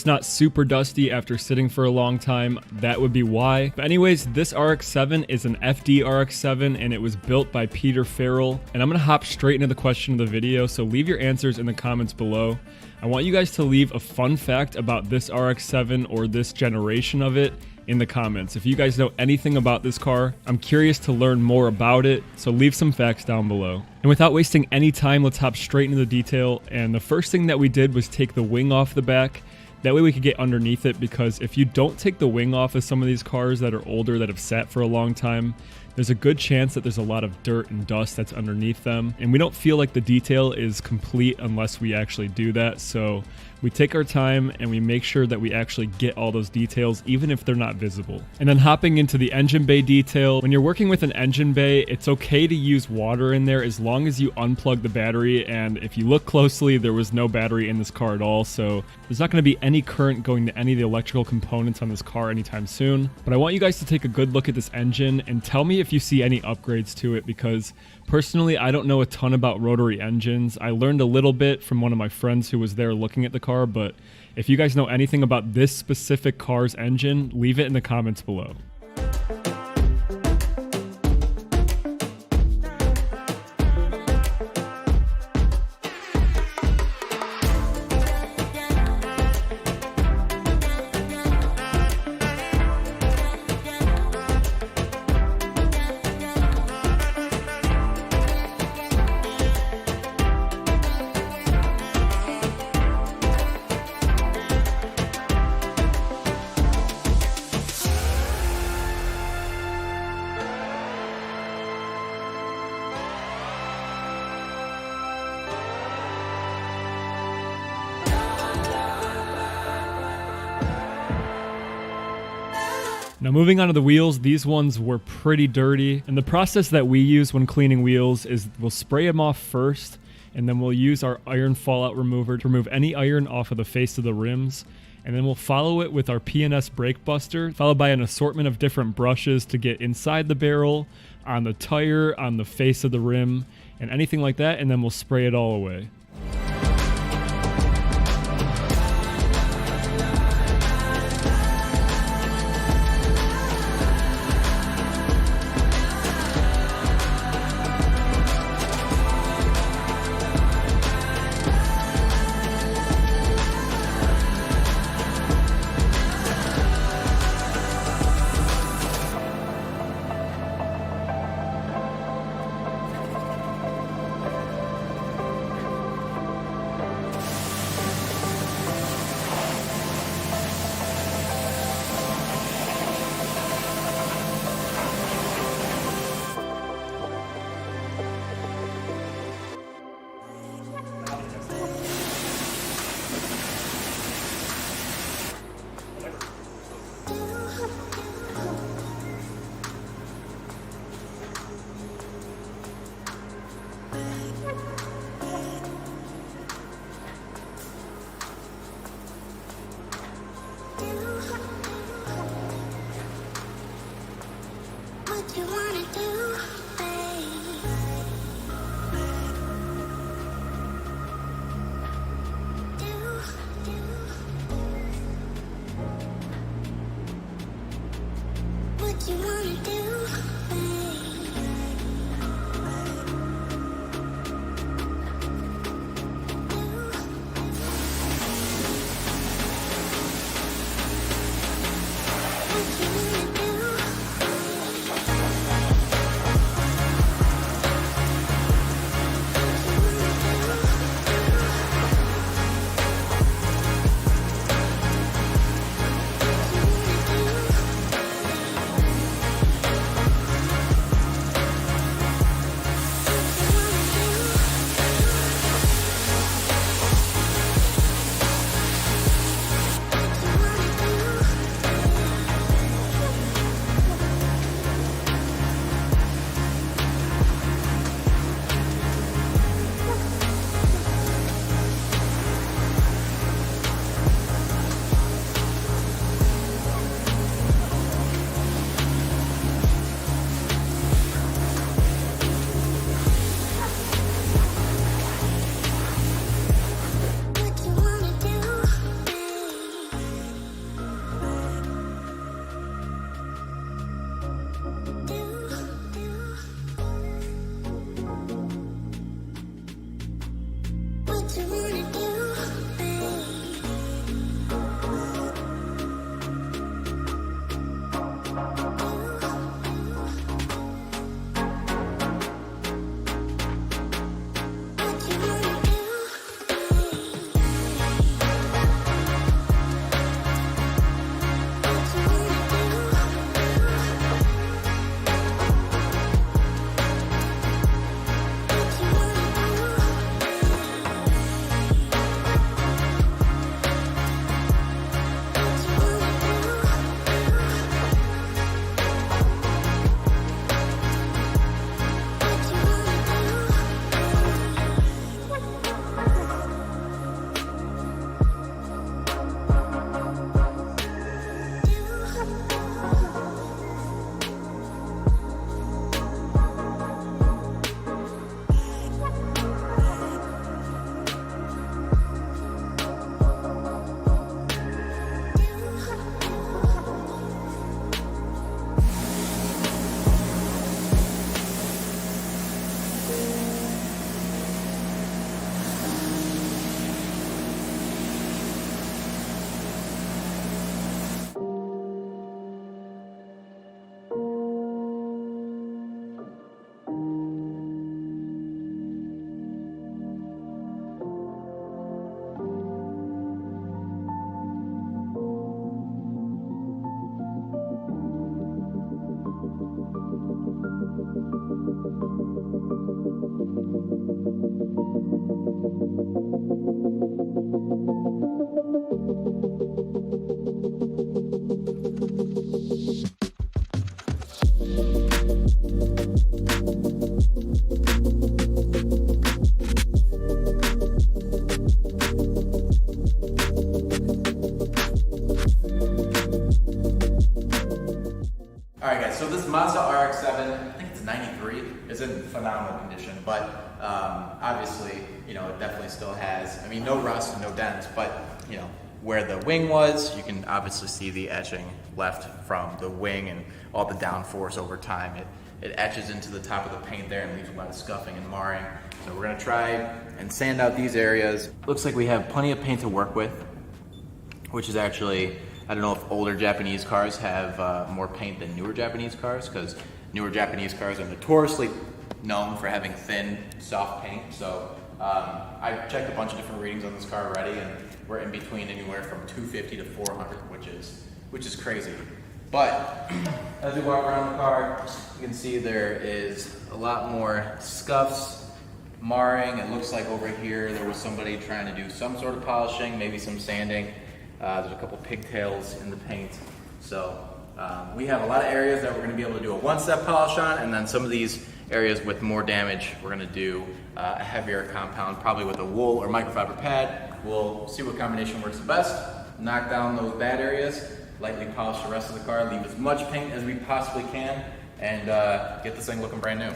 not super dusty after sitting for a long time, that would be why. But anyways, this RX-7 is an FD RX-7 and it was built by Peter Farrell. And I'm gonna hop straight into the question of the video, so leave your answers in the comments below. I want you guys to leave a fun fact about this RX-7 or this generation of it in the comments. If you guys know anything about this car, I'm curious to learn more about it, so leave some facts down below. And without wasting any time, let's hop straight into the detail. And the first thing that we did was take the wing off the back. That way we could get underneath it, because if you don't take the wing off of some of these cars that are older, that have sat for a long time, there's a good chance that there's a lot of dirt and dust that's underneath them. And we don't feel like the detail is complete unless we actually do that. So we take our time and we make sure that we actually get all those details, even if they're not visible. And then hopping into the engine bay detail, when you're working with an engine bay, it's okay to use water in there as long as you unplug the battery. And if you look closely, there was no battery in this car at all. So there's not going to be any current going to any of the electrical components on this car anytime soon. But I want you guys to take a good look at this engine and tell me if you see any upgrades to it, because personally, I don't know a ton about rotary engines. I learned a little bit from one of my friends who was there looking at the car, but if you guys know anything about this specific car's engine, leave it in the comments below. Now moving on to the wheels, these ones were pretty dirty, and the process that we use when cleaning wheels is we'll spray them off first, and then we'll use our iron fallout remover to remove any iron off of the face of the rims, and then we'll follow it with our P&S brake buster, followed by an assortment of different brushes to get inside the barrel, on the tire, on the face of the rim, and anything like that, and then we'll spray it all away. so this Mazda RX7, I think it's 93, is in phenomenal condition, but obviously, you know, it definitely still has, I mean, no rust and no dents, but, you know, where the wing was, you can obviously see the etching left from the wing and all the downforce over time. It etches into the top of the paint there and leaves a lot of scuffing and marring. So we're gonna try and sand out these areas. Looks like we have plenty of paint to work with, which is actually, I don't know if older Japanese cars have more paint than newer Japanese cars, because newer Japanese cars are notoriously known for having thin, soft paint. So I've checked a bunch of different readings on this car already, and we're in between anywhere from 250 to 400, which is crazy. But as we walk around the car, you can see there is a lot more scuffs, marring. It looks like over here there was somebody trying to do some sort of polishing, maybe some sanding. There's a couple pigtails in the paint. So we have a lot of areas that we're going to be able to do a one-step polish on, and then some of these areas with more damage, we're going to do a heavier compound, probably with a wool or microfiber pad. We'll see what combination works the best, knock down those bad areas, lightly polish the rest of the car, leave as much paint as we possibly can, and get this thing looking brand new.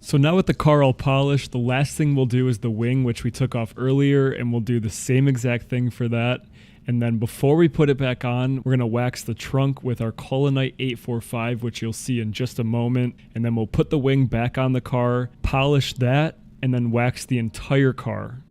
So now with the car all polished, the last thing we'll do is the wing, which we took off earlier, and we'll do the same exact thing for that. And then before we put it back on, we're going to wax the trunk with our Colonite 845, which you'll see in just a moment. And then we'll put the wing back on the car, polish that, and then wax the entire car.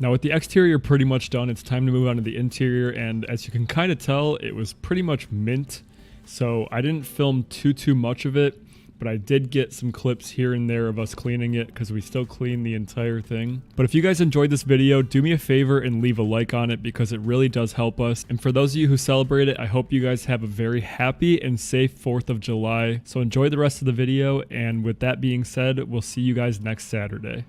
Now with the exterior pretty much done, it's time to move on to the interior, and as you can kind of tell, it was pretty much mint. So I didn't film too much of it, but I did get some clips here and there of us cleaning it because we still clean the entire thing. But if you guys enjoyed this video, do me a favor and leave a like on it because it really does help us. And for those of you who celebrate it, I hope you guys have a very happy and safe 4th of July. So enjoy the rest of the video, and with that being said, we'll see you guys next Saturday.